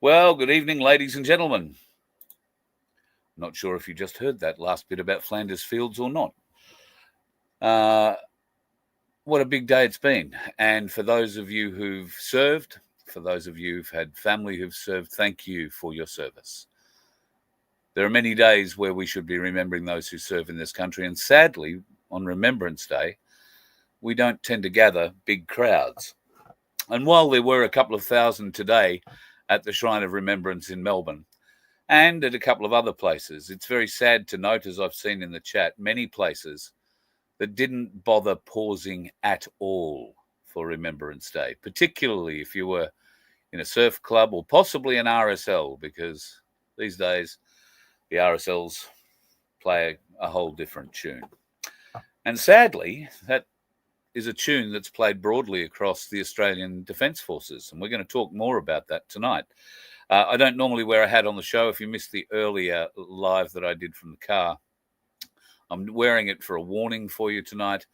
Well, good evening, ladies and gentlemen. Not sure if you just heard that last bit about Flanders Fields or not. What a big day it's been. And for those of you who've served, for those of you who've had family who've served, thank you for your service. There are many days where we should be remembering those who serve in this country. And sadly, on Remembrance Day, we don't tend to gather big crowds. And while there were a couple of thousand today at the Shrine of Remembrance in Melbourne, and at a couple of other places, it's very sad to note, as I've seen in the chat, many places that didn't bother pausing at all for Remembrance Day, particularly if you were in a surf club or possibly an RSL, because these days the RSLs play a whole different tune. And sadly, that is a tune that's played broadly across the Australian Defence Forces, and we're going to talk more about that tonight. I don't normally wear a hat on the show. If you missed the earlier live that I did from the car, I'm wearing it for a warning for you tonight.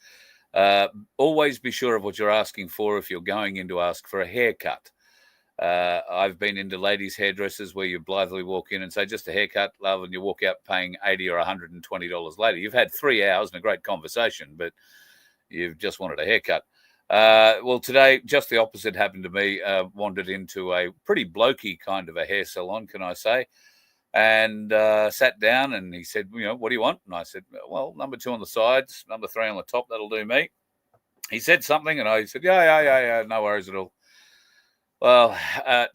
Always be sure of what you're asking for if you're going in to ask for a haircut. I've been into ladies' hairdressers where you blithely walk in and say, just a haircut, love, and you walk out paying $80 or $120 later. You've had 3 hours and a great conversation, but you've just wanted a haircut. Well, today, just the opposite happened to me. Wandered into a pretty blokey kind of a hair salon, can I say, and sat down, and he said, what do you want? And I said, well, number 2 on the sides, number 3 on the top, that'll do me. He said something, and I said, yeah, no worries at all. Well,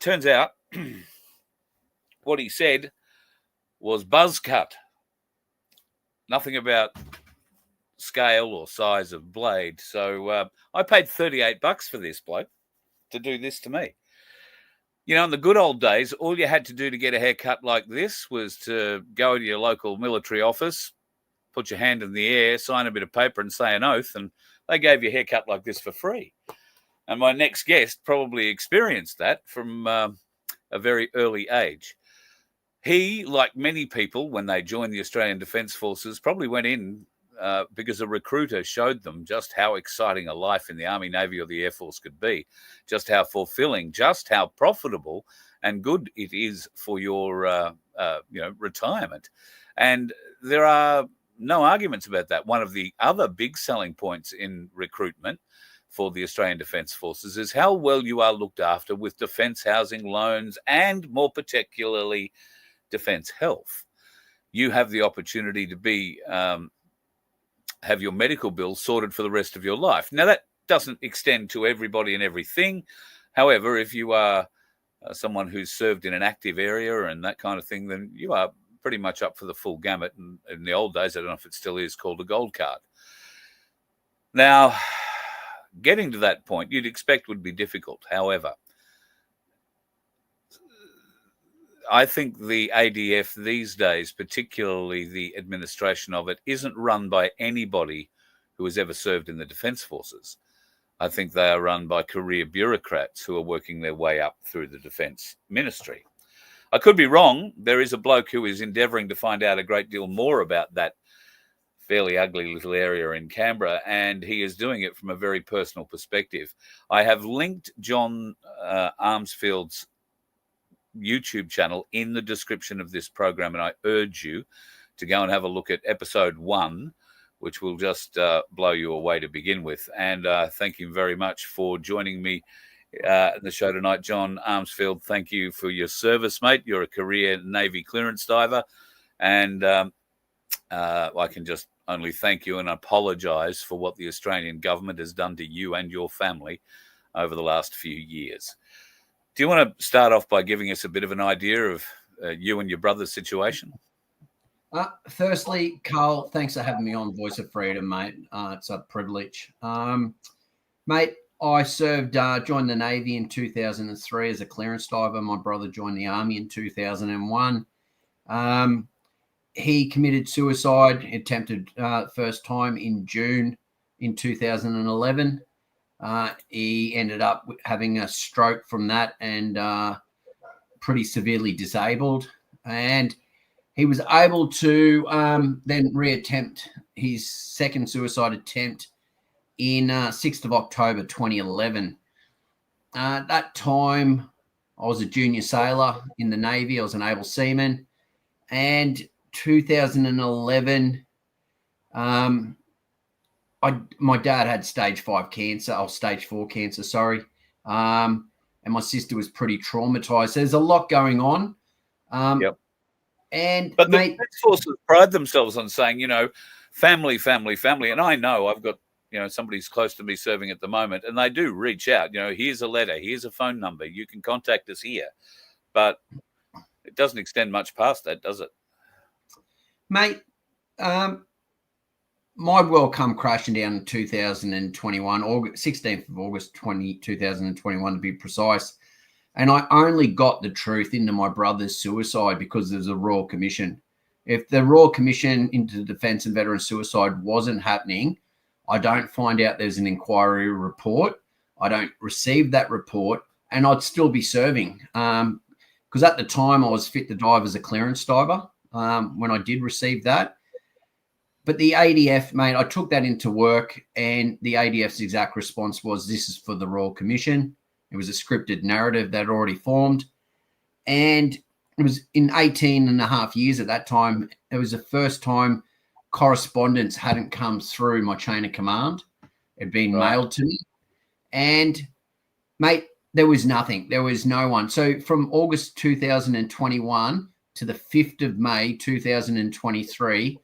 turns out what he said was buzz cut. Nothing about scale or size of blade. So I paid $38 for this bloke to do this to me. In the good old days, all you had to do to get a haircut like this was to go to your local military office, put your hand in the air, sign a bit of paper and say an oath, and they gave you a haircut like this for free. And my next guest probably experienced that from a very early age. He, like many people, when they joined the Australian Defence Forces, probably went in because a recruiter showed them just how exciting a life in the Army, Navy, or the Air Force could be, just how fulfilling, just how profitable and good it is for your retirement. And there are no arguments about that. One of the other big selling points in recruitment for the Australian Defence Forces is how well you are looked after with defence housing loans and, more particularly, defence health. You have the opportunity to be have your medical bills sorted for the rest of your life. Now, that doesn't extend to everybody and everything. However, if you are someone who's served in an active area and that kind of thing, then you are pretty much up for the full gamut. And in the old days, I don't know if it still is, called a gold card. Now, getting to that point, you'd expect would be difficult. However, I think the ADF these days, particularly the administration of it, isn't run by anybody who has ever served in the Defence Forces. I think they are run by career bureaucrats who are working their way up through the Defence Ministry. I could be wrong. There is a bloke who is endeavouring to find out a great deal more about that fairly ugly little area in Canberra, and he is doing it from a very personal perspective. I have linked John Armfield's YouTube channel in the description of this program, and I urge you to go and have a look at episode 1, which will just blow you away to begin with. And thank you very much for joining me in the show tonight, John Armfield. Thank you for your service, mate. You're a career Navy clearance diver, and I can just only thank you and apologise for what the Australian government has done to you and your family over the last few years. Do you want to start off by giving us a bit of an idea of you and your brother's situation? Firstly, Carl, thanks for having me on Voice of Freedom, mate. It's a privilege. Mate, I joined the Navy in 2003 as a clearance diver. My brother joined the Army in 2001. He committed suicide, attempted first time in June in 2011. He ended up having a stroke from that and pretty severely disabled. And he was able to then reattempt his second suicide attempt in 6th of October 2011. At that time, I was a junior sailor in the Navy. I was an able seaman. And 2011, my dad had stage 4 cancer, sorry. And my sister was pretty traumatized. So there's a lot going on. Yep. But the Defence Forces pride themselves on saying, family, family, family. And I know I've got, somebody's close to me serving at the moment, and they do reach out. Here's a letter, here's a phone number. You can contact us here. But it doesn't extend much past that, does it? Mate, my world come crashing down in 2021, 16th of August 2021 to be precise. And I only got the truth into my brother's suicide because there's a Royal Commission. If the Royal Commission into Defence and Veteran Suicide wasn't happening, I don't find out there's an inquiry report. I don't receive that report, and I'd still be serving. Because at the time I was fit to dive as a clearance diver when I did receive that. But the ADF, mate, I took that into work, and the ADF's exact response was, this is for the Royal Commission. It was a scripted narrative that had already formed. And it was in 18 and a half years at that time, it was the first time correspondence hadn't come through my chain of command. It had been mailed to me. And, mate, there was nothing. There was no one. So from August 2021 to the 5th of May 2023,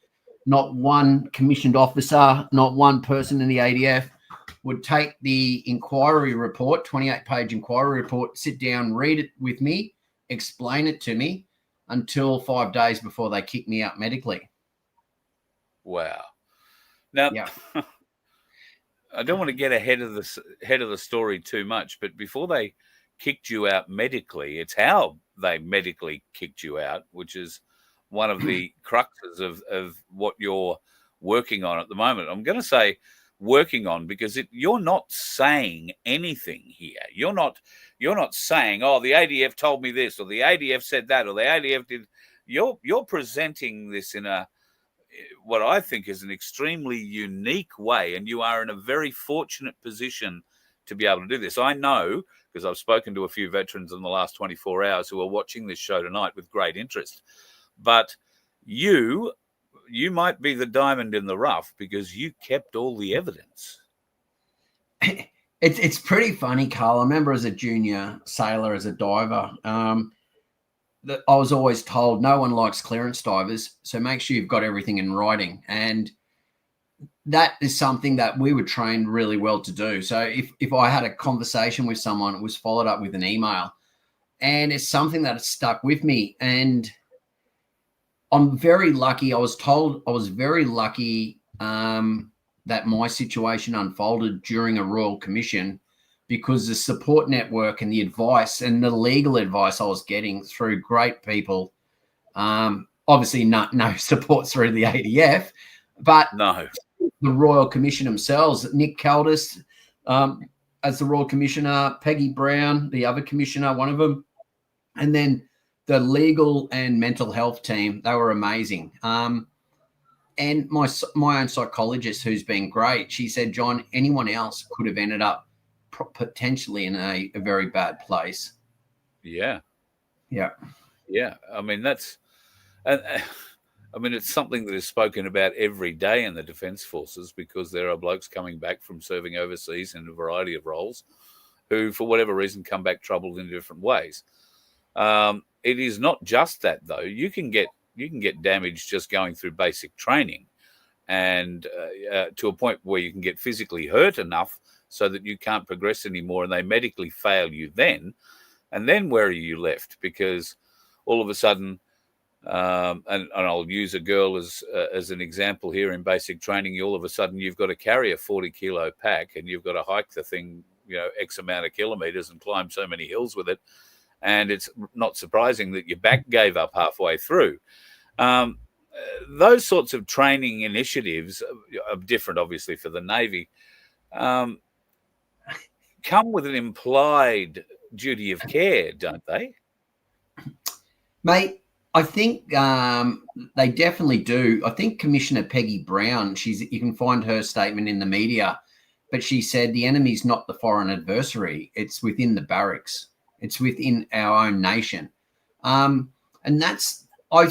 not one commissioned officer, not one person in the ADF would take the inquiry report, 28-page inquiry report, sit down, read it with me, explain it to me until 5 days before they kicked me out medically. Wow. Now, yeah. I don't want to get ahead of the story too much, but before they kicked you out medically, it's how they medically kicked you out, which is one of the cruxes of what you're working on at the moment. I'm going to say working on because you're not saying anything here. You're not saying, oh, the ADF told me this, or the ADF said that, or the ADF did. You're presenting this in what I think is an extremely unique way, and you are in a very fortunate position to be able to do this. I know, because I've spoken to a few veterans in the last 24 hours who are watching this show tonight with great interest, but you might be the diamond in the rough because you kept all the evidence. It's pretty funny, Carl. I remember as a junior sailor, as a diver, that I was always told no one likes clearance divers, so make sure you've got everything in writing. And that is something that we were trained really well to do. So if I had a conversation with someone, it was followed up with an email. And it's something that has stuck with me. And I'm very lucky. I was told I was very lucky that my situation unfolded during a Royal Commission, because the support network and the advice and the legal advice I was getting through great people, obviously no support through the ADF, but no, the Royal Commission themselves, Nick Caldis as the Royal Commissioner, Peggy Brown, the other commissioner, one of them, and then the legal and mental health team, they were amazing. And my own psychologist, who's been great, she said, John, anyone else could have ended up potentially in a very bad place. Yeah. Yeah. Yeah. I mean, it's something that is spoken about every day in the Defence Forces, because there are blokes coming back from serving overseas in a variety of roles who, for whatever reason, come back troubled in different ways. It is not just that, though. You can get damage just going through basic training, and to a point where you can get physically hurt enough so that you can't progress anymore, and they medically fail you then. And then where are you left? Because all of a sudden, and I'll use a girl as an example here, in basic training, all of a sudden you've got to carry a 40-kilo pack, and you've got to hike the thing, X amount of kilometers and climb so many hills with it. And it's not surprising that your back gave up halfway through. Those sorts of training initiatives are different, obviously, for the Navy, come with an implied duty of care, don't they? Mate, I think they definitely do. I think Commissioner Peggy Brown, you can find her statement in the media, but she said the enemy's not the foreign adversary. It's within the barracks. It's within our own nation. And that's, a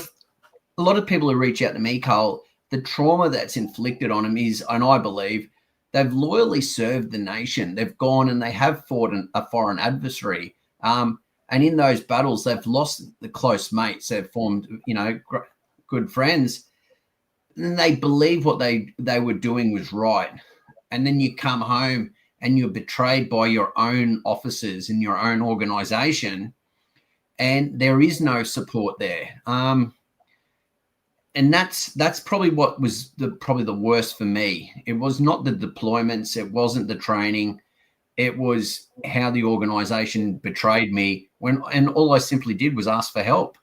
lot of people who reach out to me, Carl, the trauma that's inflicted on them is, and I believe, they've loyally served the nation. They've gone and they have fought a foreign adversary. And in those battles, they've lost the close mates. They've formed, good friends. And they believe what they were doing was right. And then you come home and you're betrayed by your own officers in your own organization, and there is no support there. And that's probably what was probably the worst for me. It was not the deployments. It wasn't the training. It was how the organization betrayed me and all I simply did was ask for help.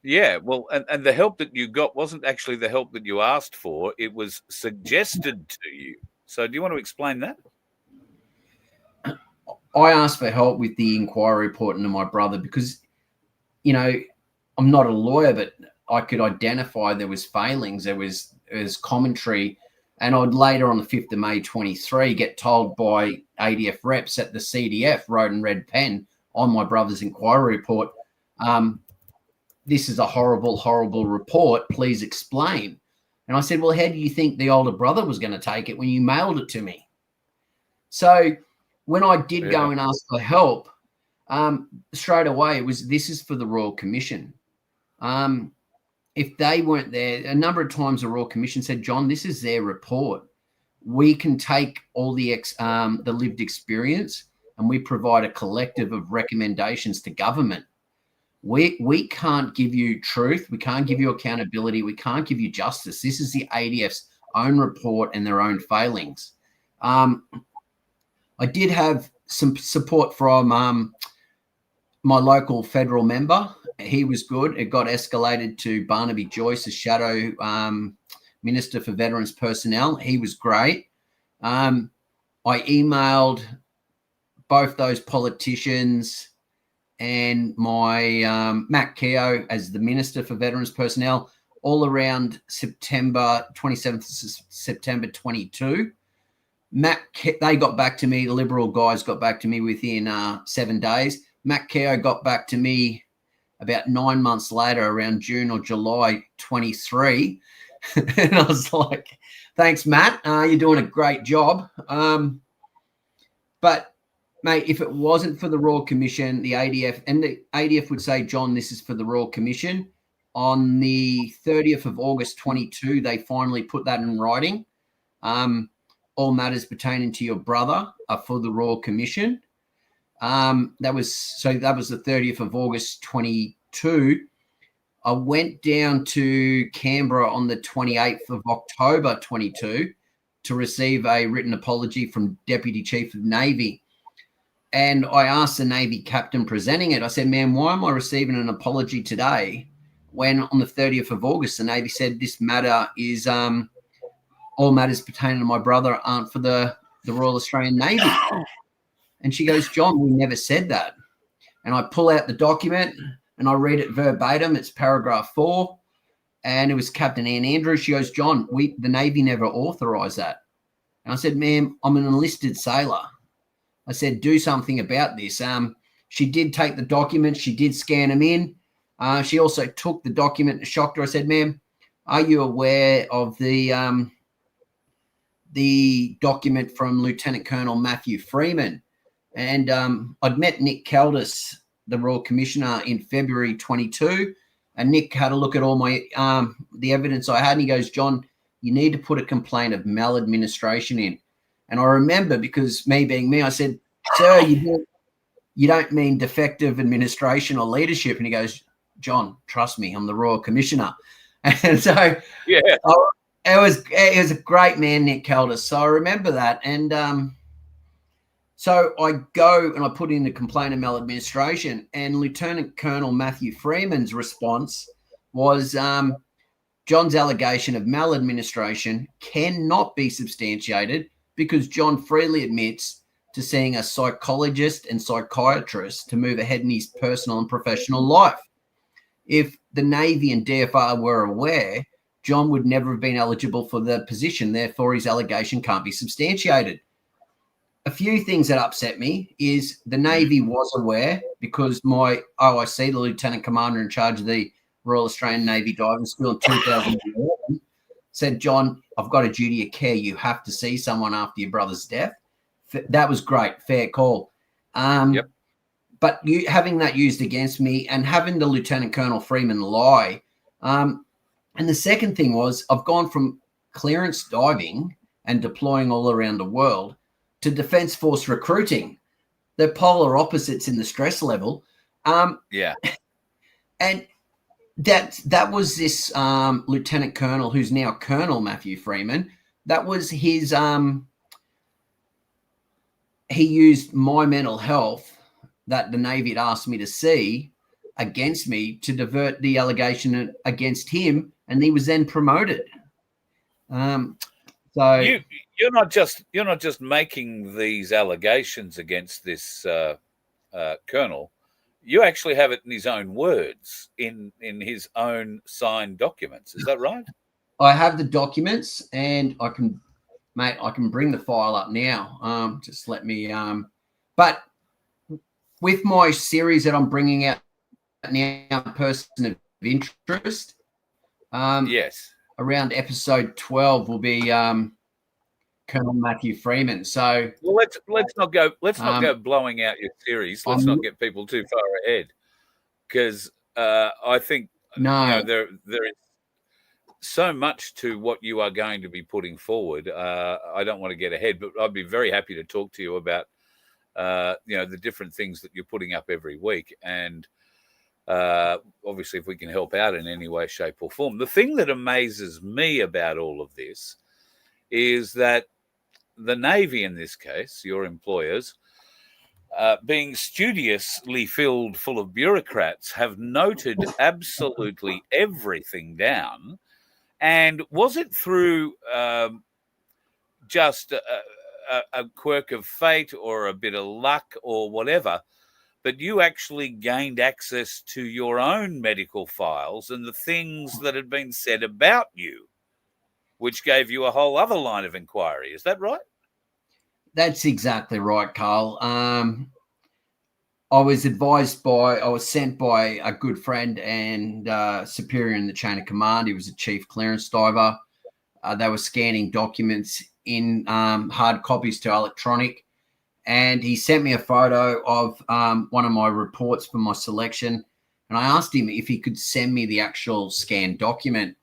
Yeah, well, and the help that you got wasn't actually the help that you asked for. It was suggested to you. So do you want to explain that? I asked for help with the inquiry report into my brother because, I'm not a lawyer, but I could identify there was failings, there was commentary, and I'd later on the 5th of May 23 get told by ADF reps that the CDF wrote in red pen on my brother's inquiry report, this is a horrible, horrible report, please explain. And I said, well, how do you think the older brother was going to take it when you mailed it to me? So when I did go and ask for help, straight away, this is for the Royal Commission. If they weren't there, a number of times the Royal Commission said, John, this is their report. We can take all the lived experience and we provide a collective of recommendations to government. We can't give you truth. We can't give you accountability. We can't give you justice. This is the ADF's own report and their own failings. I did have some support from my local federal member. He was good. It got escalated to Barnaby Joyce, as Shadow Minister for Veterans Personnel. He was great. I emailed both those politicians and my Matt Keogh as the Minister for Veterans Personnel. all around September 27th September 22. They got back to me. The Liberal guys got back to me within 7 days. Matt Keogh got back to me about 9 months later, around June or July 23. And I was like, thanks, Matt. You're doing a great job. But, mate, if it wasn't for the Royal Commission, the ADF would say, John, this is for the Royal Commission. On the 30th of August 22, they finally put that in writing. All matters pertaining to your brother are for the Royal Commission. That was the 30th of August 22. I went down to Canberra on the 28th of October 22 to receive a written apology from Deputy Chief of Navy. And I asked the Navy captain presenting it, I said, man, why am I receiving an apology today when on the 30th of August the Navy said this matter is all matters pertaining to my brother aren't for the Royal Australian Navy? And she goes, John, we never said that. And I pull out the document and I read it verbatim. It's paragraph 4. And it was Captain Anne Andrews. She goes, John, the Navy never authorised that. And I said, ma'am, I'm an enlisted sailor. I said, do something about this. She did take the document. She did scan them in. She also took the document and shocked her. I said, ma'am, are you aware of the document from Lieutenant Colonel Matthew Freeman? And I'd met Nick Caldis, the Royal Commissioner, in February 22, and Nick had a look at all my the evidence I had, and he goes, John, you need to put a complaint of maladministration in. And I remember, because me being me, I said, sir, you don't mean defective administration or leadership. And he goes, John, trust me, I'm the Royal Commissioner. And so yeah, it was a great man, Nick Caldis. So I remember that. And so I go and I put in the complaint of maladministration, and Lieutenant Colonel Matthew Freeman's response was, John's allegation of maladministration cannot be substantiated because John freely admits to seeing a psychologist and psychiatrist to move ahead in his personal and professional life. If the Navy and DFR were aware, John would never have been eligible for the position. Therefore, his allegation can't be substantiated. A few things that upset me is the Navy was aware, because my OIC, the Lieutenant Commander in charge of the Royal Australian Navy Diving School in 2011, said, John, I've got a duty of care. You have to see someone after your brother's death. That was great. Fair call. Yep. But having that used against me and having the Lieutenant Colonel Freeman lie. And the second thing was, I've gone from clearance diving and deploying all around the world to Defence Force recruiting. They're polar opposites in the stress level. Yeah. And that was this Lieutenant Colonel, who's now Colonel Matthew Freeman. That was his he used my mental health that the Navy had asked me to see against me to divert the allegation against him, and he was then promoted. So you're not just making these allegations against this colonel. You actually have it in his own words, in his own signed documents. Is that right? I have the documents, and I can bring the file up now. Just let me. But with my series that I'm bringing out now, Person of Interest. Yes. Around episode 12 will be Colonel Matthew Freeman. So well, let's not go blowing out your series. Let's not get people too far ahead, because I think there is so much to what you are going to be putting forward. I don't want to get ahead, but I'd be very happy to talk to you about the different things that you're putting up every week, and obviously if we can help out in any way, shape or form. The thing that amazes me about all of this is that the Navy, in this case, your employers, being studiously filled full of bureaucrats, have noted absolutely everything down. And was it through just a quirk of fate or a bit of luck or whatever, but you actually gained access to your own medical files and the things that had been said about you, which gave you a whole other line of inquiry. Is that right? That's exactly right, Carl. I was sent by a good friend and superior in the chain of command. He was a chief clearance diver. They were scanning documents in hard copies to electronic. And he sent me a photo of one of my reports for my selection. And I asked him if he could send me the actual scanned document.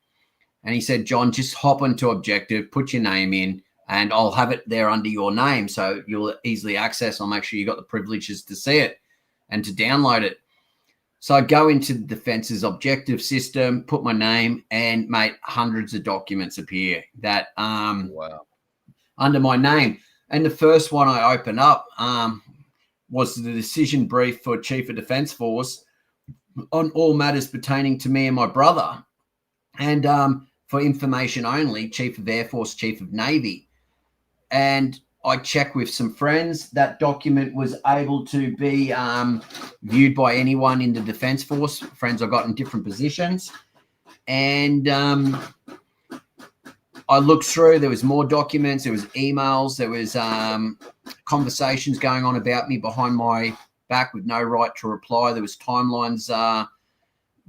And he said, John, just hop onto Objective, put your name in, and I'll have it there under your name. So you'll easily access. I'll make sure you got the privileges to see it and to download it. So I go into the Defence's Objective system, put my name, and, mate, hundreds of documents appear that under my name. And the first one I opened up was the decision brief for Chief of Defence Force on all matters pertaining to me and my brother. And for information only, Chief of Air Force, Chief of Navy. And I checked with some friends. That document was able to be viewed by anyone in the Defence Force, friends I got in different positions. And I looked through, there was more documents, there was emails, there was conversations going on about me behind my back with no right to reply. There was timelines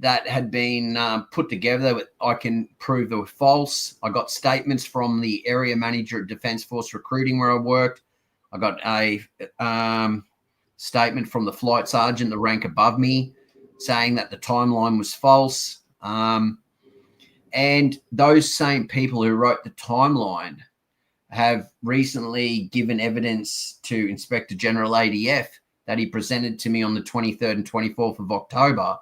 that had been put together that I can prove they were false. I got statements from the area manager at Defence Force Recruiting where I worked. I got a statement from the flight sergeant, the rank above me, saying that the timeline was false. And those same people who wrote the timeline have recently given evidence to Inspector General ADF that he presented to me on the 23rd and 24th of October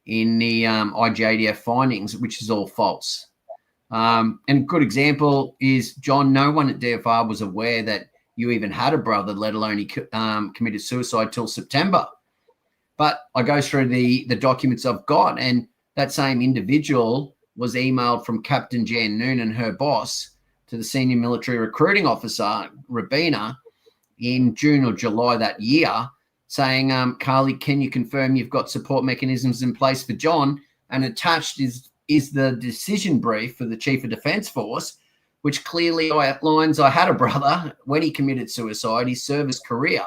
in the IGADF findings, which is all false. And a good example is, John, no one at DFR was aware that you even had a brother, let alone he committed suicide till September. But I go through the documents I've got, and that same individual was emailed from Captain Jan Noonan, her boss, to the senior military recruiting officer, Rabina, in June or July that year, saying, Carly, can you confirm you've got support mechanisms in place for John? And attached is the decision brief for the Chief of Defence Force, which clearly outlines I had a brother when he committed suicide, his service career.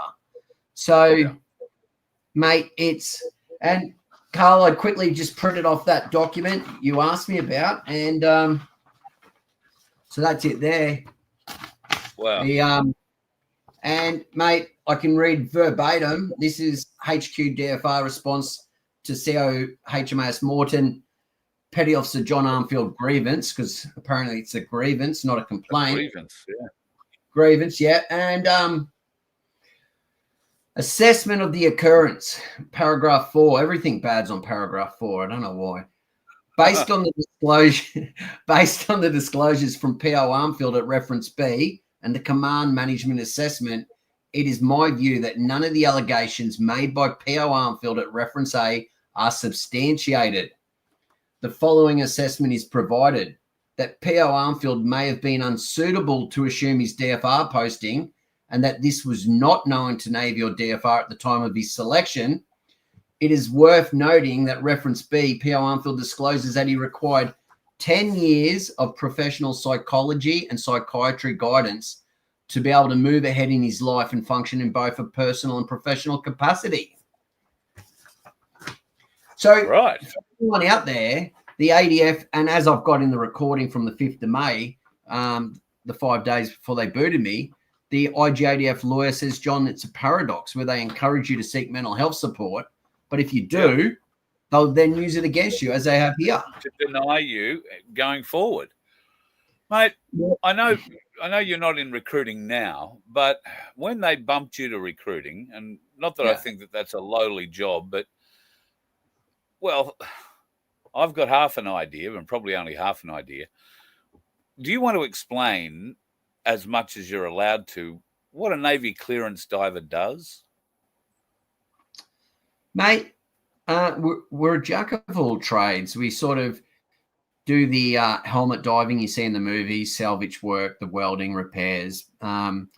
So, mate, and Carl, I quickly just printed off that document you asked me about, and so that's it there. Wow. And, mate, I can read verbatim. This is HQ DFR response to CO HMAS Morton, Petty Officer John Armfield grievance, because apparently it's a grievance, not a complaint. Grievance, yeah. And assessment of the occurrence, paragraph 4. Everything bad's on paragraph 4. I don't know why. Based on the disclosures from PO Armfield at reference B and the command management assessment, it is my view that none of the allegations made by PO Armfield at reference A are substantiated. The following assessment is provided: that PO Armfield may have been unsuitable to assume his DFR posting, and that this was not known to Navy or DFR at the time of his selection. It is worth noting that reference B, PO Armfield discloses that he required 10 years of professional psychology and psychiatry guidance to be able to move ahead in his life and function in both a personal and professional capacity. So, right, everyone out there, the ADF, and as I've got in the recording from the 5th of May, the 5 days before they booted me, the IGADF lawyer says, John, it's a paradox where they encourage you to seek mental health support, but if you do, they'll then use it against you, as they have here. To deny you going forward. Mate, I know you're not in recruiting now, but when they bumped you to recruiting, and not that I think that that's a lowly job, but, well, I've got half an idea, and probably only half an idea. Do you want to explain, as much as you're allowed to, what a Navy clearance diver does? Mate, we're a jack of all trades. We sort of do the helmet diving you see in the movies, salvage work, the welding, repairs,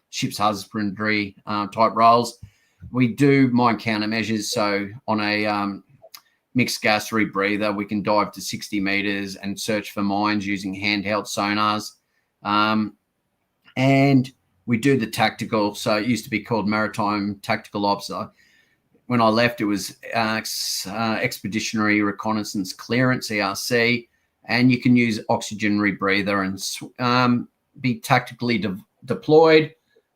ship's husbandry type roles. We do mine countermeasures. So on a mixed gas rebreather, we can dive to 60 meters and search for mines using handheld sonars. And we do the tactical. So it used to be called Maritime Tactical Ops. When I left, it was Expeditionary Reconnaissance Clearance, ERC, and you can use oxygen rebreather and be tactically deployed,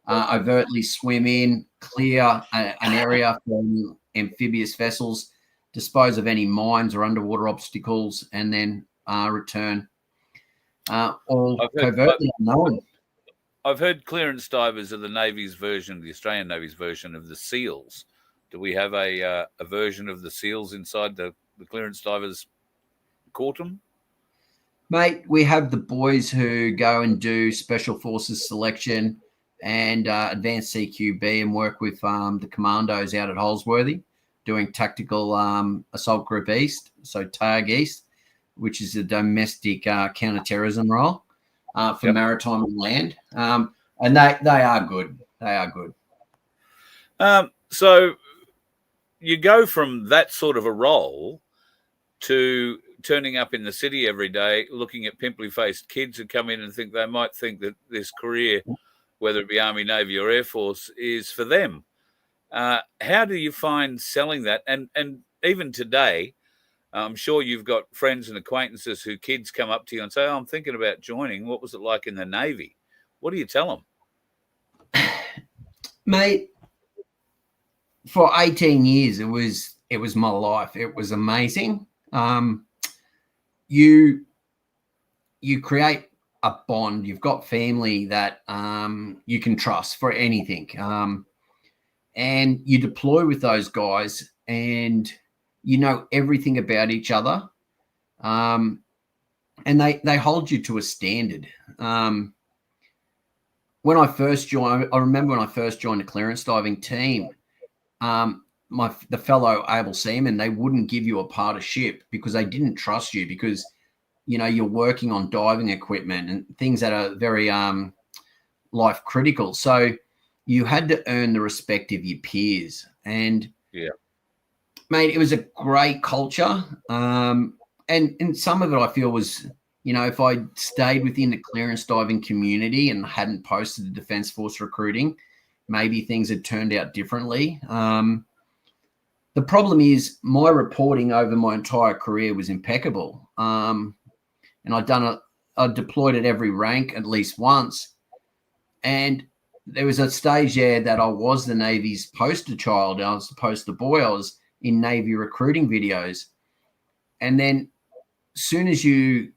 overtly swim in, clear an area from amphibious vessels, dispose of any mines or underwater obstacles, and then return. All covertly unknown. I've heard clearance divers are the Navy's version, the Australian Navy's version of the SEALs. Do we have a version of the SEALs inside the clearance divers quartum? Mate, we have the boys who go and do Special Forces selection and advanced CQB and work with the commandos out at Holsworthy doing tactical assault group East, so TAG East, which is a domestic counterterrorism role for maritime and land. And they are good. They are good. So you go from that sort of a role to turning up in the city every day, looking at pimply-faced kids who come in and think they might think that this career, whether it be Army, Navy or Air Force, is for them. How do you find selling that? And even today, I'm sure you've got friends and acquaintances who kids come up to you and say, oh, I'm thinking about joining. What was it like in the Navy? What do you tell them? Mate, for 18 years, it was my life. It was amazing. You create a bond. You've got family that you can trust for anything. And you deploy with those guys and you know everything about each other. And they hold you to a standard. When I first joined, I remember when I first joined the clearance diving team, the fellow able seamen, they wouldn't give you a part of ship because they didn't trust you because, you know, you're working on diving equipment and things that are very life critical. So you had to earn the respect of your peers. And, mate, it was a great culture. And some of it I feel was, you know, if I stayed within the clearance diving community and hadn't posted the Defence Force recruiting, maybe things had turned out differently. The problem is my reporting over my entire career was impeccable. And I deployed at every rank at least once. And there was a stage there that I was the Navy's poster child. I was the poster boy. I was in Navy recruiting videos. And then as soon as you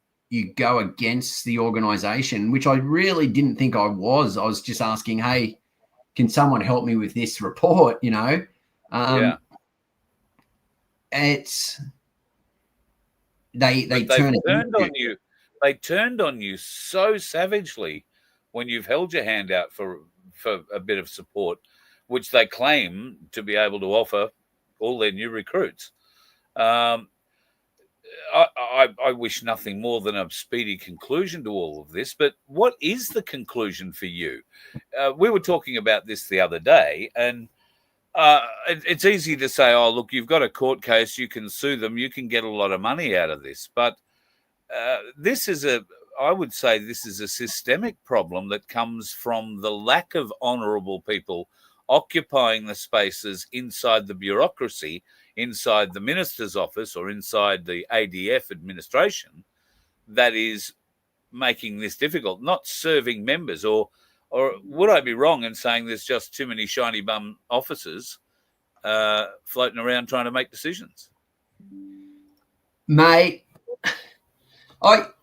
go against the organization, which I really didn't think I was just asking, hey, can someone help me with this report? You know, it's they turned on you. They turned on you so savagely when you've held your hand out for a bit of support, which they claim to be able to offer all their new recruits. I wish nothing more than a speedy conclusion to all of this, but what is the conclusion for you? We were talking about this the other day, and it's easy to say, oh, look, you've got a court case, you can sue them, you can get a lot of money out of this. But I would say this is a systemic problem that comes from the lack of honourable people occupying the spaces inside the bureaucracy, inside the minister's office or inside the ADF administration that is making this difficult, not serving members. Or would I be wrong in saying there's just too many shiny bum officers floating around trying to make decisions? Mate, I've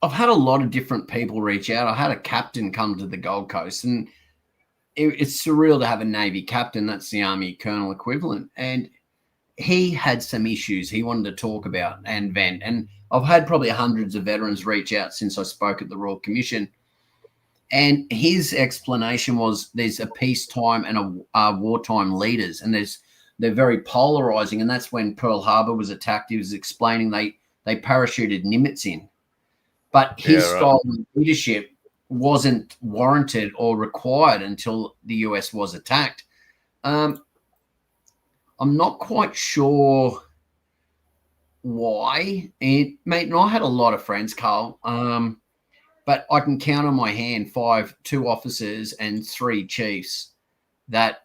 had a lot of different people reach out. I had a captain come to the Gold Coast, and it's surreal to have a Navy captain. That's the Army colonel equivalent. And he had some issues he wanted to talk about and vent. And I've had probably hundreds of veterans reach out since I spoke at the Royal Commission. And his explanation was there's a peacetime and a wartime leaders, and they're very polarizing. And that's when Pearl Harbor was attacked. He was explaining they parachuted Nimitz in. But his style of leadership wasn't warranted or required until the US was attacked. I'm not quite sure why. Mate, and I had a lot of friends, Carl. But I can count on my hand 2 officers and 3 chiefs that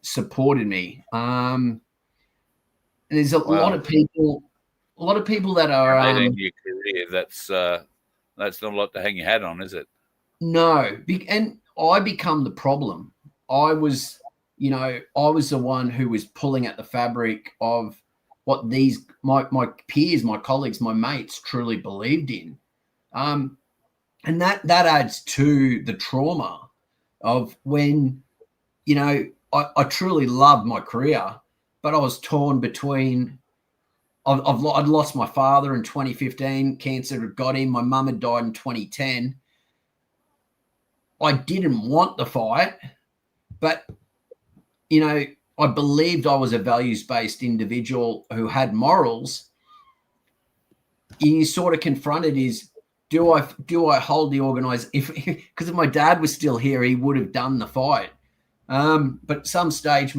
supported me. And there's a lot of people that are 18-year career. That's not a lot to hang your hat on, is it? No, and I become the problem. I was the one who was pulling at the fabric of what my peers, my colleagues, my mates truly believed in. And that adds to the trauma of when, I truly loved my career, but I was torn between, I'd lost my father in 2015, cancer had got him, my mum had died in 2010. I didn't want the fight, but, I believed I was a values-based individual who had morals. And you sort of confronted is, do I hold the organized? Because if my dad was still here, he would have done the fight. But at some stage,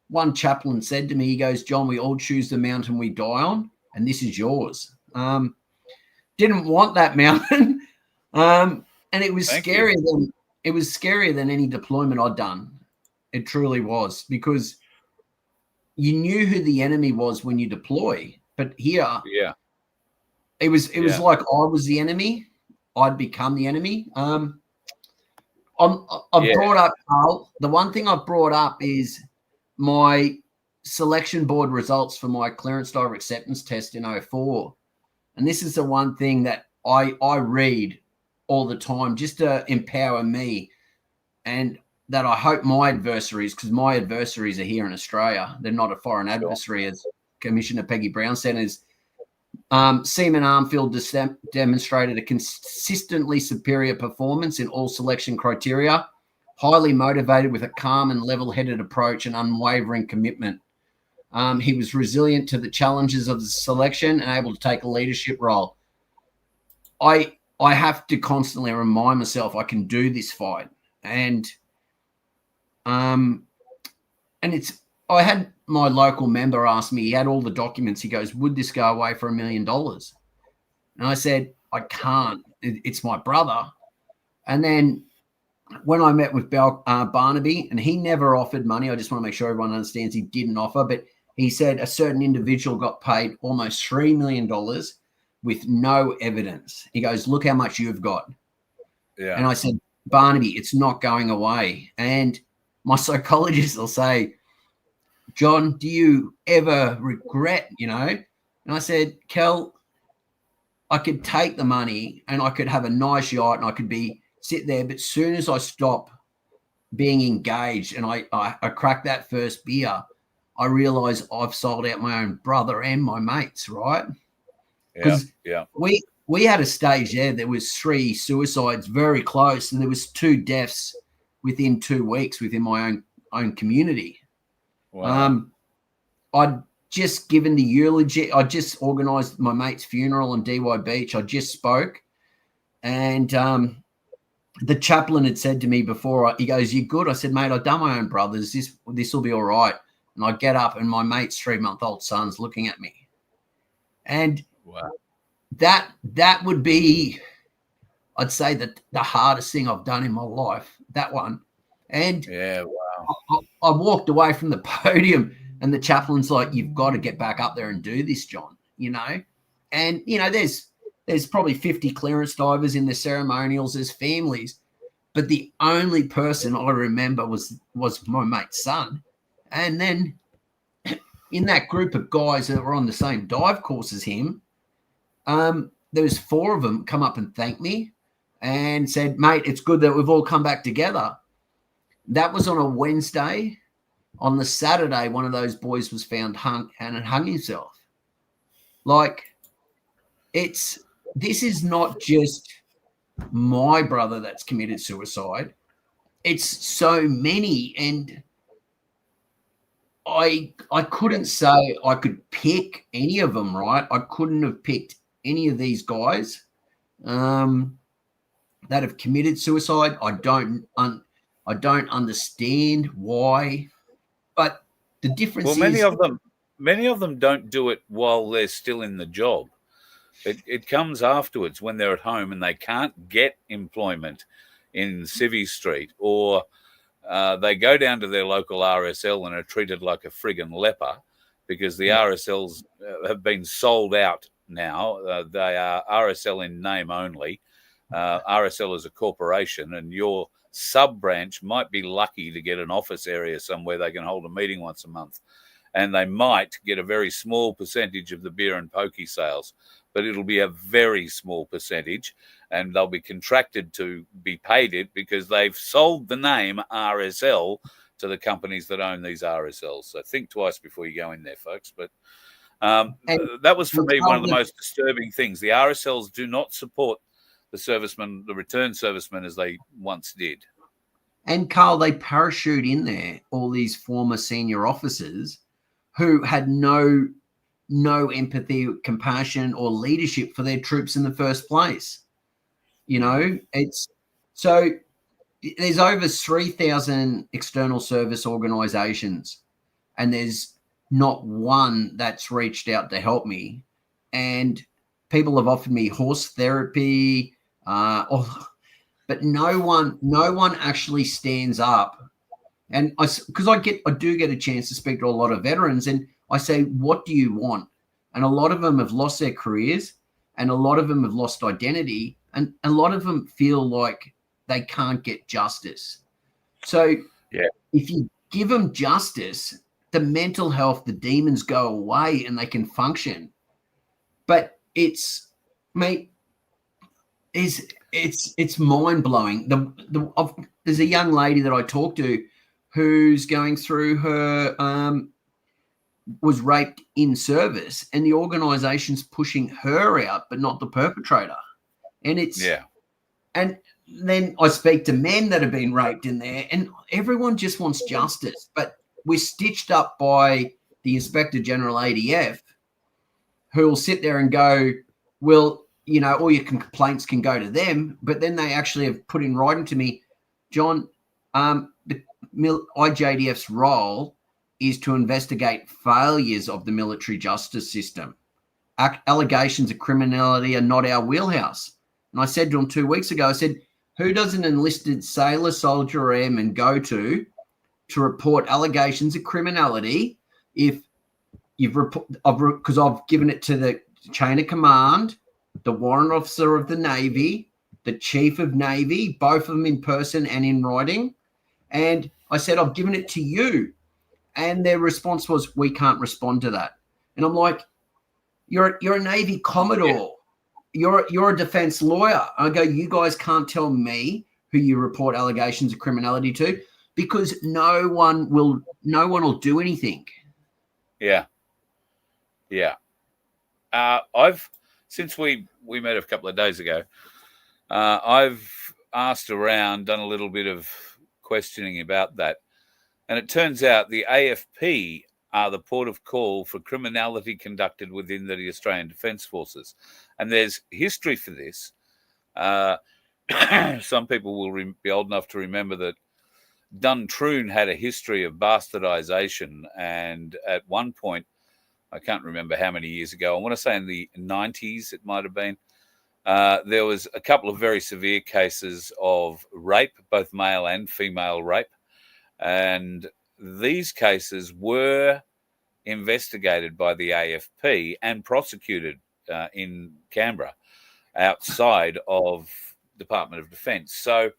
one chaplain said to me, he goes, "John, we all choose the mountain we die on, and this is yours." Didn't want that mountain, and it was scarier than any deployment I'd done. It truly was, because you knew who the enemy was when you deploy, but here, it was like I was the enemy. I'd become the enemy. I've brought up, Carl, the one thing I've brought up is my selection board results for my clearance diver acceptance test in 2004. And this is the one thing that I read all the time just to empower me, and that I hope my adversaries, because my adversaries are here in Australia, they're not a foreign adversary, as Commissioner Peggy Brown said, is Seaman Armfield demonstrated a consistently superior performance in all selection criteria, highly motivated with a calm and level-headed approach and unwavering commitment. He was resilient to the challenges of the selection and able to take a leadership role. I have to constantly remind myself I can do this fight. And I had my local member ask me, he had all the documents. He goes, "Would this go away for $1 million?" And I said, "I can't. It's my brother." And then when I met with Barnaby, and he never offered money, I just want to make sure everyone understands he didn't offer, but he said a certain individual got paid almost $3 million with no evidence. He goes, "Look how much you've got." Yeah. And I said, "Barnaby, it's not going away." And my psychologist will say, "John, do you ever regret, And I said, "Kel, I could take the money and I could have a nice yacht and I could sit there. But as soon as I stop being engaged and I crack that first beer, I realize I've sold out my own brother and my mates, right?" Because we had a stage there was 3 suicides very close, and there was 2 deaths within 2 weeks within my own community. Wow. I'd just given the eulogy. I just organised my mate's funeral on DY Beach. I just spoke, and the chaplain had said to me before, he goes, "You good?" I said, "Mate, I've done my own brothers. This will be all right." And I get up, and my mate's 3-month-old son's looking at me, and wow, that would be, I'd say, that the hardest thing I've done in my life. That one, and wow, I walked away from the podium. And the chaplain's like, "You've got to get back up there and do this, John," And, there's probably 50 clearance divers in the ceremonials, there's families. But the only person I remember was my mate's son. And then in that group of guys that were on the same dive course as him, there was 4 of them come up and thanked me and said, "Mate, it's good that we've all come back together." That was on a Wednesday. On the Saturday, one of those boys was found hung and hung himself. This is not just my brother that's committed suicide. It's so many. And I couldn't say I could pick any of them, right? I couldn't have picked any of these guys that have committed suicide. I don't understand why But the difference Well, many of them don't do it while they're still in the job. It comes afterwards when they're at home and they can't get employment in Civvy Street, or they go down to their local RSL and are treated like a friggin' leper because the RSLs have been sold out now. They are RSL in name only. RSL is a corporation, and your sub-branch might be lucky to get an office area somewhere they can hold a meeting once a month. And they might get a very small percentage of the beer and pokey sales, but it'll be a very small percentage, and they'll be contracted to be paid it because they've sold the name RSL to the companies that own these RSLs. So think twice before you go in there, folks. But that was for me one of the most disturbing things. The RSLs do not support the servicemen, the returned servicemen, as they once did. And Carl, they parachute in there all these former senior officers who had no empathy, compassion, or leadership for their troops in the first place. You know, it's so there's over 3,000 external service organizations, and there's not one that's reached out to help me. And people have offered me horse therapy, but no one actually stands up. And because I do get a chance to speak to a lot of veterans, and I say, what do you want? And a lot of them have lost their careers, and a lot of them have lost identity, and a lot of them feel like they can't get justice. So if you give them justice, the mental health, the demons go away and they can function. But it's mind-blowing. There's a young lady that I talked to who's going through her was raped in service, and the organization's pushing her out, but not the perpetrator. And and then I speak to men that have been raped in there, and everyone just wants justice. But we're stitched up by the Inspector General ADF, who will sit there and go, well, you know, all your complaints can go to them. But then they actually have put in writing to me, John, the IJDF's role is to investigate failures of the military justice system. Allegations of criminality are not our wheelhouse. And I said to him 2 weeks ago, I said, who does an enlisted sailor, soldier, or airman go to report allegations of criminality if because I've given it to the chain of command, the warrant officer of the Navy, the chief of Navy, both of them in person and in writing. And I said, I've given it to you. And their response was, we can't respond to that. And I'm like, you're a Navy Commodore. You're a defense lawyer. I go, you guys can't tell me who you report allegations of criminality to, because no one will do anything. Yeah. Since we met a couple of days ago, I've asked around, done a little bit of questioning about that. And it turns out the AFP are the port of call for criminality conducted within the Australian Defence Forces. And there's history for this. Some people will be old enough to remember that Duntroon had a history of bastardization. And at one point, I can't remember how many years ago, I want to say in the 90s it might have been, there was a couple of very severe cases of rape, both male and female rape. And these cases were investigated by the AFP and prosecuted in Canberra outside of Department of Defence. So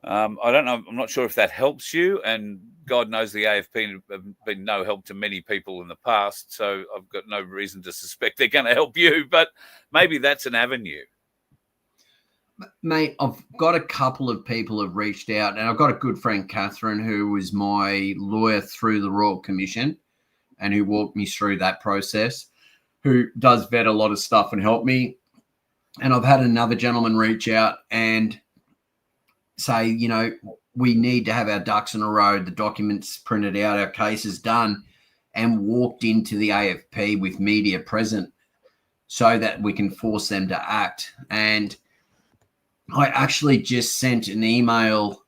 I don't know. I'm not sure if that helps you. And God knows the AFP have been no help to many people in the past. So I've got no reason to suspect they're going to help you. But maybe that's an avenue. Mate, I've got a couple of people who have reached out, and I've got a good friend, Catherine, who was my lawyer through the Royal Commission and who walked me through that process, who does vet a lot of stuff and help me. And I've had another gentleman reach out and say, you know, we need to have our ducks in a row, the documents printed out, our cases done, and walked into the AFP with media present so that we can force them to act. And I actually just sent an email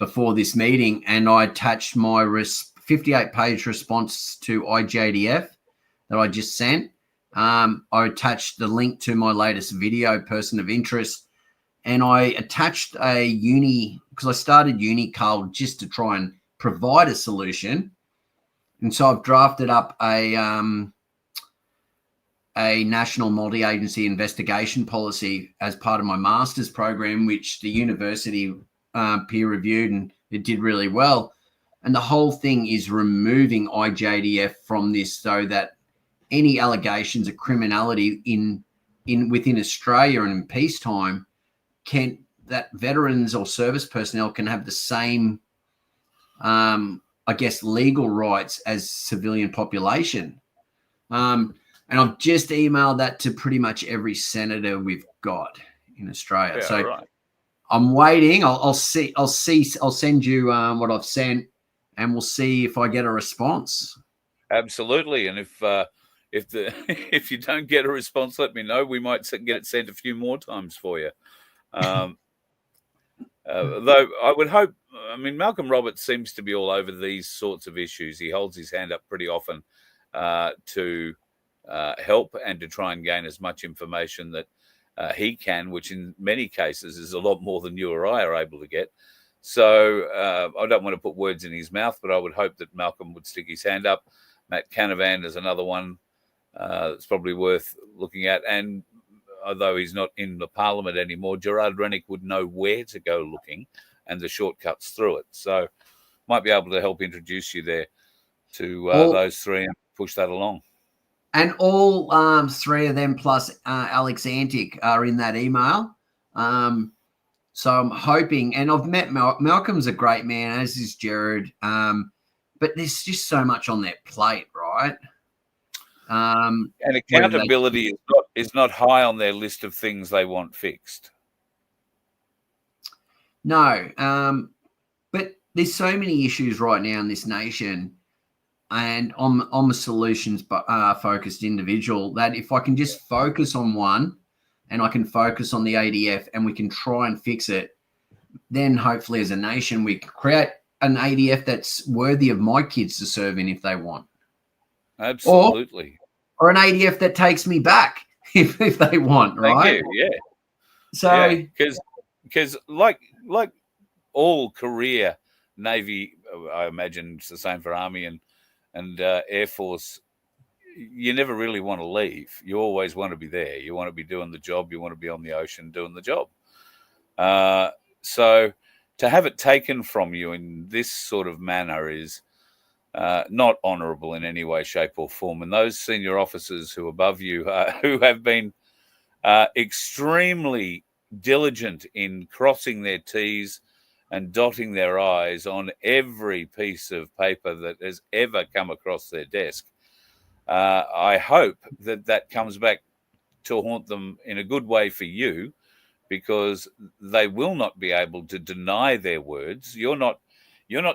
before this meeting, and I attached my 58-page response to IJDF that I just sent. I attached the link to my latest video, Person of Interest, and I attached a uni, because I started uni, Carl, just to try and provide a solution. And so I've drafted up a national multi-agency investigation policy as part of my master's program, which the university peer-reviewed, and it did really well. And the whole thing is removing IJDF from this, so that any allegations of criminality within Australia and in peacetime, that veterans or service personnel can have the same, I guess, legal rights as civilian population. And I've just emailed that to pretty much every senator we've got in Australia. Yeah, so right. I'm waiting. I'll send you what I've sent, and we'll see if I get a response. Absolutely. And if you don't get a response, let me know. We might get it sent a few more times for you. Though I would hope, I mean, Malcolm Roberts seems to be all over these sorts of issues. He holds his hand up pretty often to help and to try and gain as much information that he can, which in many cases is a lot more than you or I are able to get. So I don't want to put words in his mouth, but I would hope that Malcolm would stick his hand up. Matt Canavan is another one that's probably worth looking at. And although he's not in the parliament anymore, Gerard Rennick would know where to go looking and the shortcuts through it. So might be able to help introduce you there to those three and push that along. And all three of them plus Alex Antic are in that email. So I'm hoping, and I've met Malcolm's a great man, as is Jared. But there's just so much on their plate, right? And accountability is not high on their list of things they want fixed. No, but there's so many issues right now in this nation, and I'm a solutions focused individual, that if I can just focus on one, and I can focus on the ADF, and we can try and fix it, then hopefully as a nation we can create an ADF that's worthy of my kids to serve in if they want. Absolutely. Or an ADF that takes me back if they want, right? Thank you. Yeah. So because like all career Navy, I imagine it's the same for Army and Air Force, you never really want to leave. You always want to be there. You want to be doing the job. You want to be on the ocean doing the job. So to have it taken from you in this sort of manner is not honourable in any way, shape or form. And those senior officers who are above you, who have been extremely diligent in crossing their T's and dotting their I's on every piece of paper that has ever come across their desk, I hope that comes back to haunt them in a good way for you, because they will not be able to deny their words. You're not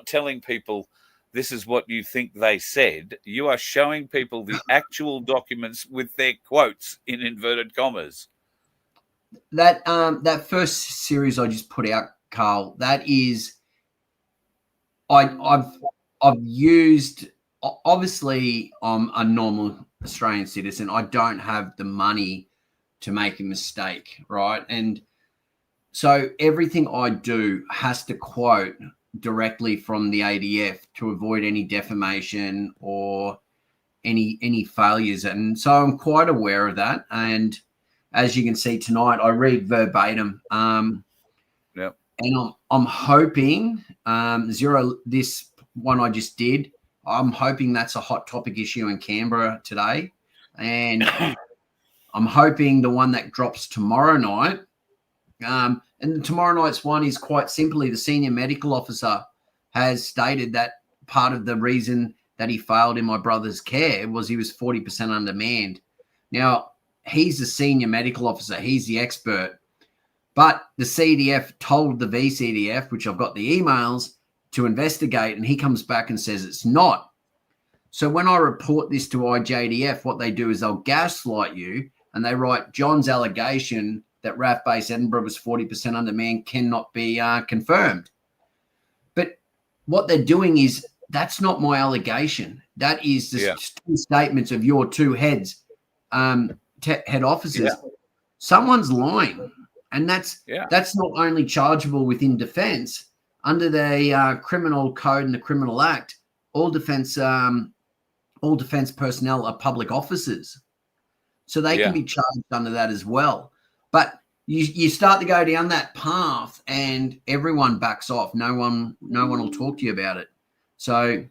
telling people this is what you think they said. You are showing people the actual documents with their quotes in inverted commas. That first series I just put out, Carl, that is, I've used, obviously I'm a normal Australian citizen. I don't have the money to make a mistake, right? And so everything I do has to quote directly from the ADF to avoid any defamation or any failures. And so I'm quite aware of that. And as you can see tonight, I read verbatim. Yep. And I'm hoping this one I just did, I'm hoping that's a hot topic issue in Canberra today. And I'm hoping the one that drops tomorrow night, and tomorrow night's one is quite simply the senior medical officer has stated that part of the reason that he failed in my brother's care was he was 40% undermanned. Now, he's the senior medical officer. He's the expert. But the CDF told the VCDF, which I've got the emails, to investigate, and he comes back and says it's not. So when I report this to IJDF, what they do is they'll gaslight you, and they write John's allegation that RAF Base Edinburgh was 40% undermanned cannot be confirmed. what they're doing is, that's not my allegation. That is the two statements of your two heads, head officers. Yeah. Someone's lying, and that's not only chargeable within defence under the criminal code and the criminal act. All defence personnel are public officers, so they can be charged under that as well. But you start to go down that path, and everyone backs off. No one will talk to you about it. So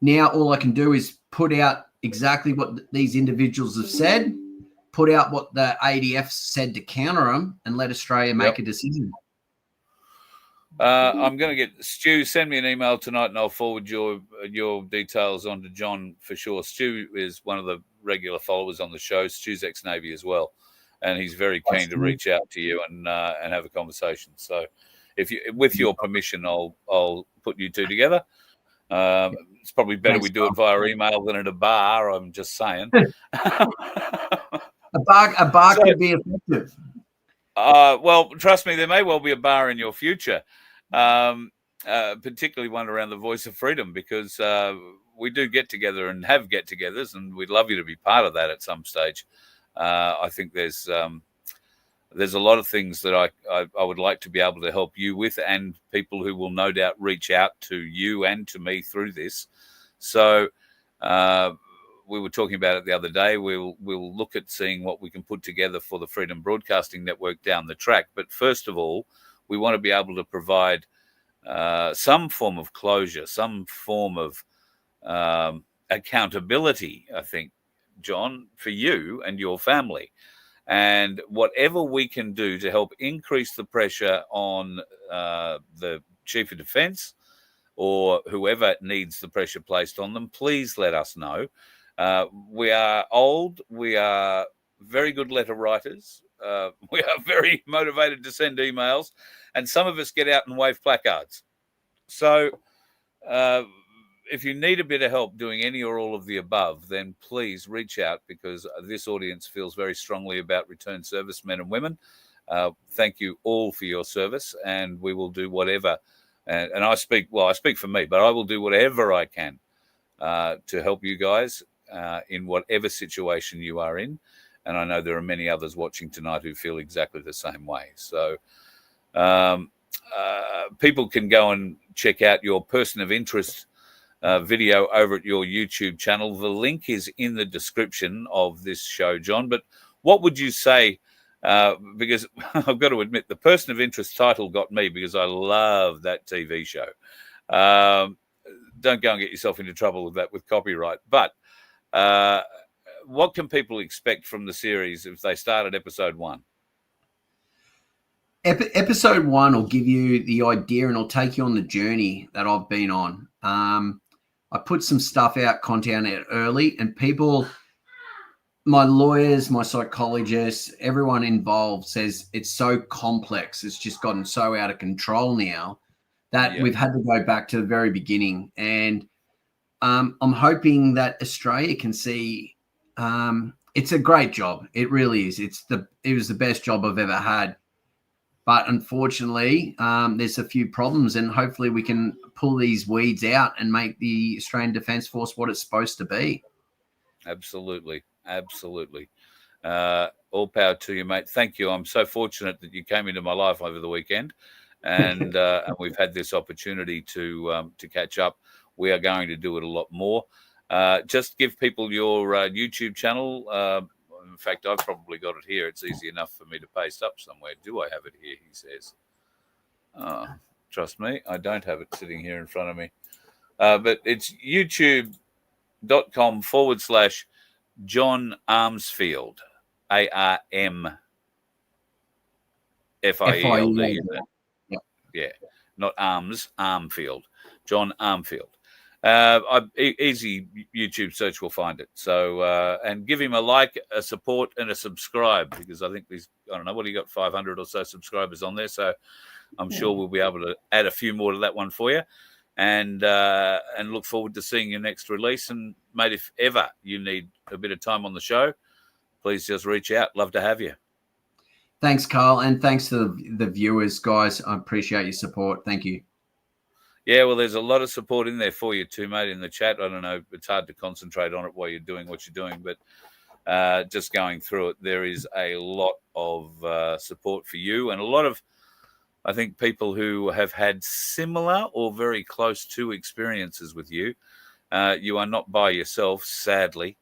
now all I can do is put out exactly what these individuals have said, put out what the ADF said to counter them, and let Australia make a decision. I'm going to get Stu. Send me an email tonight, and I'll forward your details on to John for sure. Stu is one of the regular followers on the show. Stu's ex-Navy as well, and he's very keen to reach out to you and have a conversation. So, if you, with your permission, I'll put you two together. It's probably better we do it via email than at a bar. I'm just saying. A bar could be effective. Well, trust me, there may well be a bar in your future, particularly one around the Voice of Freedom, because we do get together and have get-togethers, and we'd love you to be part of that at some stage. I think there's a lot of things that I would like to be able to help you with, and people who will no doubt reach out to you and to me through this. So we were talking about it the other day. We'll look at seeing what we can put together for the Freedom Broadcasting Network down the track. But first of all, we want to be able to provide some form of closure, some form of accountability, I think, John, for you and your family. And whatever we can do to help increase the pressure on the Chief of Defence or whoever needs the pressure placed on them, please let us know. We are old. We are very good letter writers. We are very motivated to send emails. And some of us get out and wave placards. So if you need a bit of help doing any or all of the above, then please reach out, because this audience feels very strongly about returned servicemen and women. Thank you all for your service, and we will do whatever. And I speak for me, but I will do whatever I can to help you guys in whatever situation you are in. And I know there are many others watching tonight who feel exactly the same way. So people can go and check out your person of interest video over at your YouTube channel. The link is in the description of this show, John. But what would you say, because I've got to admit, the person of interest title got me because I love that TV show. Don't go and get yourself into trouble with that with copyright. But what can people expect from the series if they start at episode 1? Episode 1 will give you the idea, and it'll take you on the journey that I've been on. I put some stuff out, content out early, and people, my lawyers, my psychologists, everyone involved says it's so complex. It's just gotten so out of control now that we've had to go back to the very beginning. And I'm hoping that Australia can see it's a great job. It really is. It was the best job I've ever had. But unfortunately, there's a few problems, and hopefully we can pull these weeds out and make the Australian Defence Force what it's supposed to be. Absolutely. Absolutely. All power to you, mate. Thank you. I'm so fortunate that you came into my life over the weekend, and we've had this opportunity to catch up. We are going to do it a lot more. Just give people your YouTube channel. In fact, I've probably got it here. It's easy enough for me to paste up somewhere. Do I have it here? He says. Trust me, I don't have it sitting here in front of me. But it's youtube.com/John Armfield. ARMFIELD. Yeah, not Arms, Armfield. John Armfield. Easy YouTube search will find it. So, and give him a like, a support, and a subscribe, because I think there's, I don't know, what do you got, 500 or so subscribers on there. So I'm sure we'll be able to add a few more to that one for you, and look forward to seeing your next release. And mate, if ever you need a bit of time on the show, please just reach out. Love to have you. Thanks, Carl. And thanks to the viewers, guys. I appreciate your support. Thank you. Yeah, well, there's a lot of support in there for you too, mate, in the chat. I don't know. It's hard to concentrate on it while you're doing what you're doing, but just going through it, there is a lot of support for you and a lot of, I think, people who have had similar or very close to experiences with you. You are not by yourself, sadly,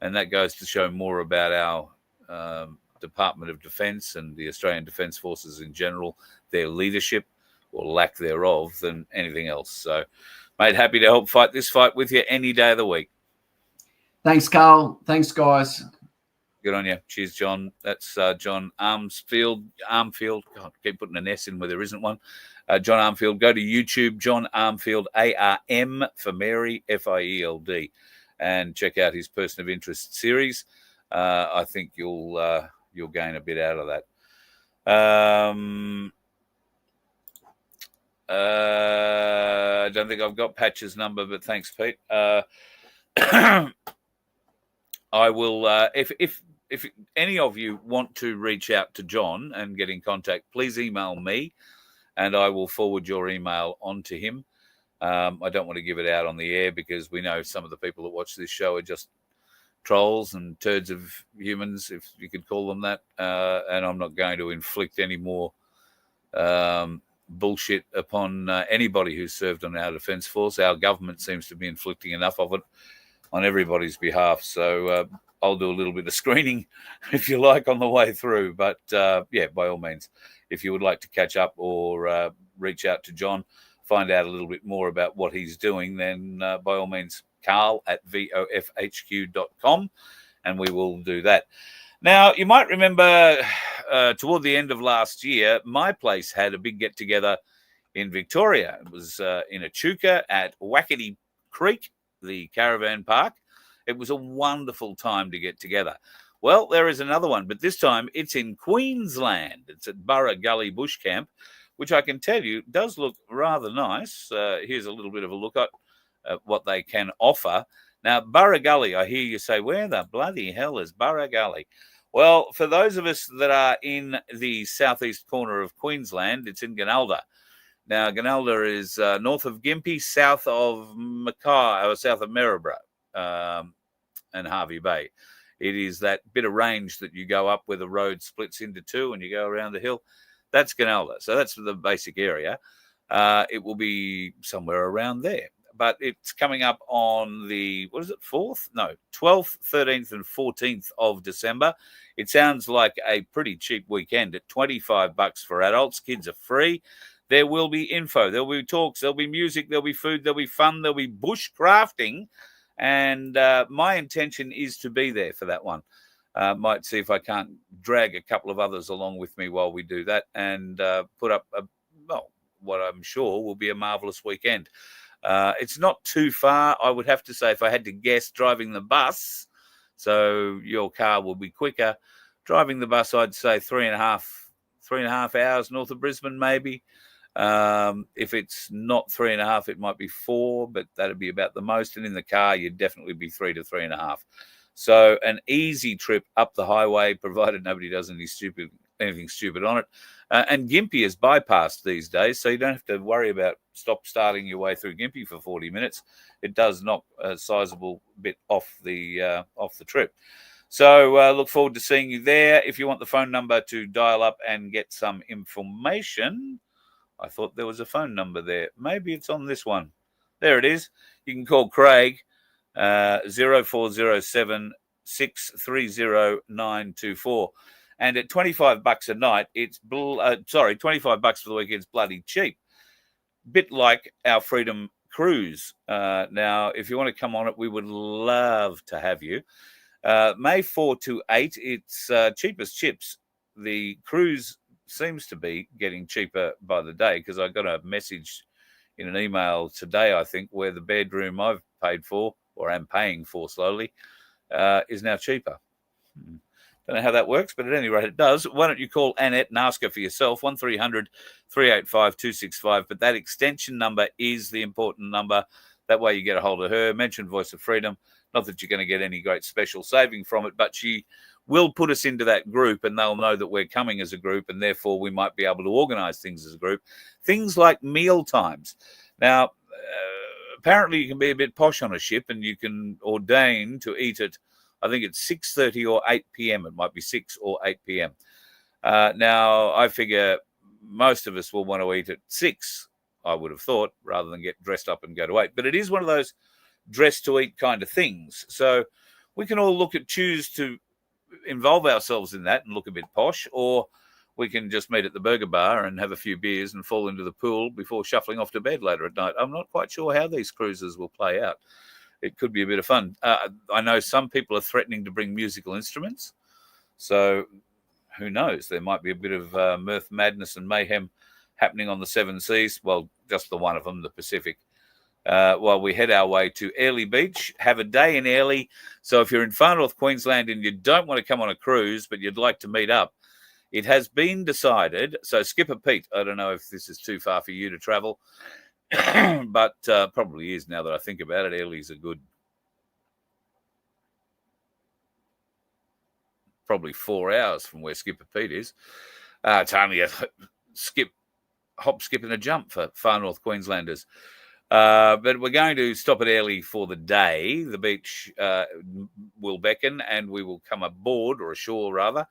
and that goes to show more about our Department of Defence and the Australian Defence Forces in general, their leadership or lack thereof, than anything else. So, mate, happy to help fight this fight with you any day of the week. Thanks, Carl. Thanks, guys. Good on you. Cheers, John. That's John Armfield. God, keep putting an S in where there isn't one. John Armfield. Go to YouTube, John Armfield, ARM for Mary, FIELD, and check out his Person of Interest series. I think you'll gain a bit out of that. I don't think I've got Patch's number, but thanks, Pete. I will, if any of you want to reach out to John and get in contact, please email me and I will forward your email on to him. I don't want to give it out on the air because we know some of the people that watch this show are just trolls and turds of humans, if you could call them that. And I'm not going to inflict any more bullshit upon anybody who's served on our Defence Force. Our government seems to be inflicting enough of it on everybody's behalf. So I'll do a little bit of screening, if you like, on the way through. But, yeah, by all means, if you would like to catch up or reach out to John, find out a little bit more about what he's doing, then by all means, carl@vofhq.com, and we will do that. Now, you might remember toward the end of last year, my place had a big get-together in Victoria. It was in Echuca at Wackety Creek, the caravan park. It was a wonderful time to get together. Well, there is another one, but this time it's in Queensland. It's at Burra Gully Bush Camp, which I can tell you does look rather nice. Here's a little bit of a look at what they can offer. Now, Burra Gully, I hear you say, where the bloody hell is Burra Gully? Well, for those of us that are in the southeast corner of Queensland, it's in Gunalda. Now, Gunalda is north of Gympie, south of Mackay, or south of Maryborough and Harvey Bay. It is that bit of range that you go up where the road splits into two and you go around the hill. That's Gunalda. So that's the basic area. It will be somewhere around there. But it's coming up on the, 12th, 13th and 14th of December. It sounds like a pretty cheap weekend at $25 for adults. Kids are free. There will be info. There'll be talks. There'll be music. There'll be food. There'll be fun. There'll be bushcrafting. And my intention is to be there for that one. Might see if I can't drag a couple of others along with me while we do that and put up, what I'm sure will be a marvellous weekend. It's not too far. I would have to say, if I had to guess, driving the bus, so your car will be quicker. Driving the bus, I'd say 3.5 hours north of Brisbane, maybe. If it's not 3.5, it might be 4, but that'd be about the most. And in the car, you'd definitely be 3 to 3.5. So an easy trip up the highway, provided nobody does anything stupid on it. And Gympie is bypassed these days, so you don't have to worry about starting your way through Gympie for 40 minutes. It does knock a sizable bit off the trip. So look forward to seeing you there. If you want the phone number to dial up and get some information, I thought there was a phone number there. Maybe it's on this one. There it is. You can call Craig, 0407 630 924. And at $25 a night, it's $25 for the week. It's bloody cheap. Bit like our Freedom Cruise. Now, if you want to come on it, we would love to have you. May 4 to 8, it's cheap as chips. The cruise seems to be getting cheaper by the day because I got a message in an email today, I think, where the bedroom I've paid for, or am paying for slowly, is now cheaper. Don't know how that works, but at any rate, it does. Why don't you call Annette and ask her for yourself, 1300 385 265. But that extension number is the important number. That way you get a hold of her. Mention Voice of Freedom. Not that you're going to get any great special saving from it, but she will put us into that group and they'll know that we're coming as a group and therefore we might be able to organise things as a group. Things like meal times. Now, apparently you can be a bit posh on a ship and you can ordain to eat at, I think it's 6:30 or 8 p.m. It might be 6 or 8 p.m. Now, I figure most of us will want to eat at 6, I would have thought, rather than get dressed up and go to 8. But it is one of those dress to eat kind of things. So we can all choose to involve ourselves in that and look a bit posh, or we can just meet at the burger bar and have a few beers and fall into the pool before shuffling off to bed later at night. I'm not quite sure how these cruises will play out. It could be a bit of fun. I know some people are threatening to bring musical instruments. So who knows? There might be a bit of mirth, madness and mayhem happening on the seven seas. Well, just the one of them, the Pacific. While we head our way to Ainslie Beach, have a day in Ainslie. So if you're in far north Queensland and you don't want to come on a cruise, but you'd like to meet up, it has been decided. So Skipper Pete, I don't know if this is too far for you to travel, but probably is now that I think about it. Airlie's a good, probably 4 hours from where Skipper Pete is. It's only a hop, skip and a jump for far north Queenslanders. But we're going to stop at Ainslie for the day. The beach will beckon and we will come aboard, or ashore rather,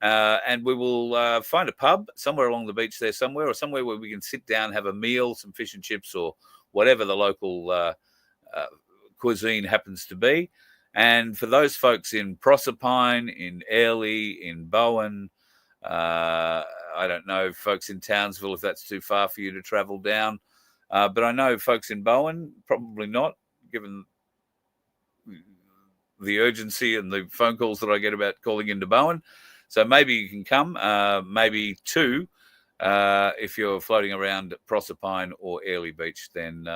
and we will find a pub somewhere along the beach there somewhere, or somewhere where we can sit down, have a meal, some fish and chips or whatever the local cuisine happens to be. And for those folks in Proserpine, in Ainslie, in Bowen, I don't know, folks in Townsville, if that's too far for you to travel down. But I know folks in Bowen, probably not, given the urgency and the phone calls that I get about calling into Bowen. So maybe you can come, maybe two, if you're floating around Proserpine or Ainslie Beach, then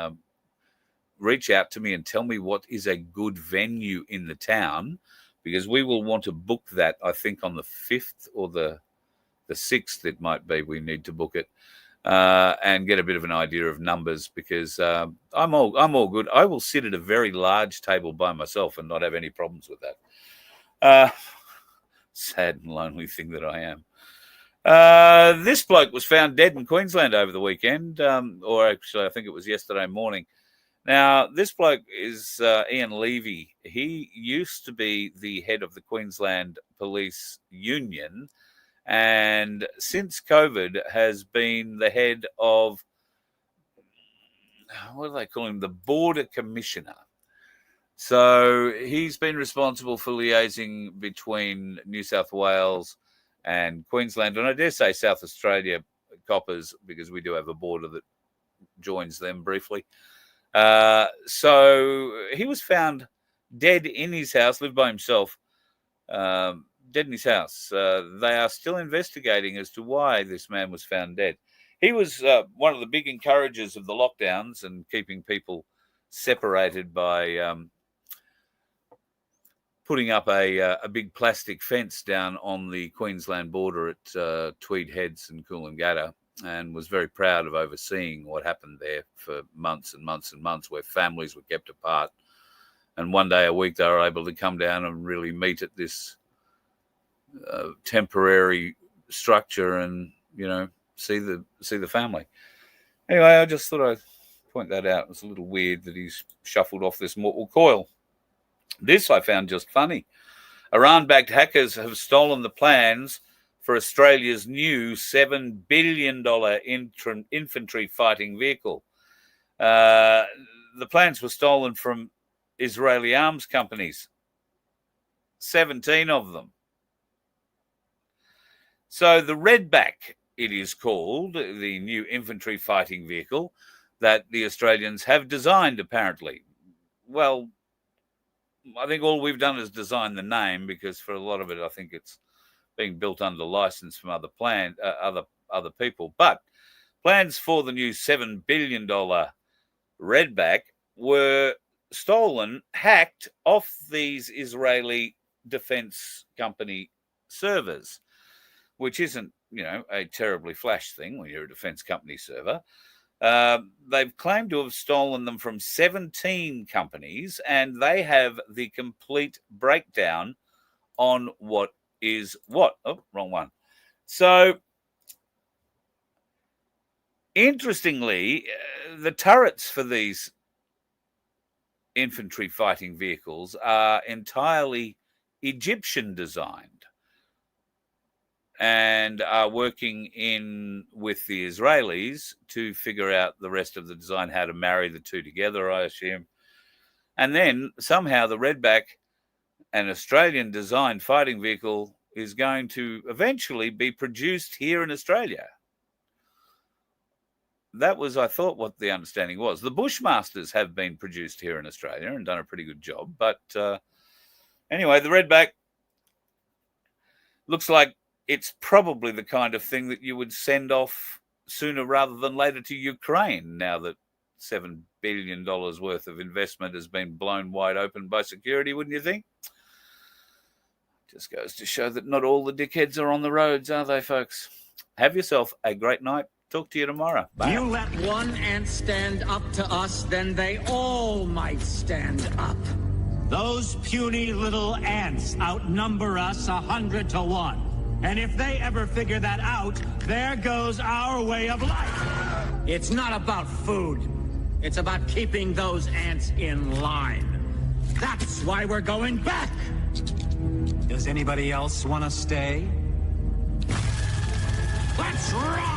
reach out to me and tell me what is a good venue in the town, because we will want to book that, I think, on the 5th or the 6th, it might be. We need to book it. And get a bit of an idea of numbers, because I'm all good. I will sit at a very large table by myself and not have any problems with that. Sad and lonely thing that I am. This bloke was found dead in Queensland over the weekend, or actually I think it was yesterday morning. Now, this bloke is Ian Levy. He used to be the head of the Queensland Police Union, and since COVID has been the head of, what do they call him, the Border Commissioner. So he's been responsible for liaising between New South Wales and Queensland, and I dare say South Australia coppers, because we do have a border that joins them briefly. So he was found dead in his house, lived by himself, dead in his house. They are still investigating as to why this man was found dead. He was one of the big encouragers of the lockdowns and keeping people separated by putting up a big plastic fence down on the Queensland border at Tweed Heads and Coolangatta, and was very proud of overseeing what happened there for months and months and months, where families were kept apart. And one day a week they were able to come down and really meet at this temporary structure and, you know, see the family. Anyway, I just thought I'd point that out. It's a little weird that he's shuffled off this mortal coil. This I found just funny. Iran-backed hackers have stolen the plans for Australia's new $7 billion infantry fighting vehicle. The plans were stolen from Israeli arms companies, 17 of them. So the Redback, it is called, the new infantry fighting vehicle that the Australians have designed, apparently. Well, I think all we've done is design the name, because for a lot of it, I think it's being built under license from other people. But plans for the new $7 billion Redback were stolen, hacked off these Israeli defense company servers, which isn't, you know, a terribly flash thing when you're a defense company server. They've claimed to have stolen them from 17 companies, and they have the complete breakdown on what is what. Oh, wrong one. So, interestingly, the turrets for these infantry fighting vehicles are entirely Egyptian designed and are working in with the Israelis to figure out the rest of the design, how to marry the two together, I assume. And then somehow the Redback, an Australian designed fighting vehicle, is going to eventually be produced here in Australia. That was, I thought, what the understanding was. The Bushmasters have been produced here in Australia and done a pretty good job. But anyway, the Redback looks like it's probably the kind of thing that you would send off sooner rather than later to Ukraine, now that $7 billion worth of investment has been blown wide open by security, wouldn't you think? Just goes to show that not all the dickheads are on the roads, are they, folks? Have yourself a great night. Talk to you tomorrow. Bye. You let one ant stand up to us, then they all might stand up. Those puny little ants outnumber us 100 to 1. And if they ever figure that out, there goes our way of life. It's not about food. It's about keeping those ants in line. That's why we're going back. Does anybody else want to stay? Let's rock!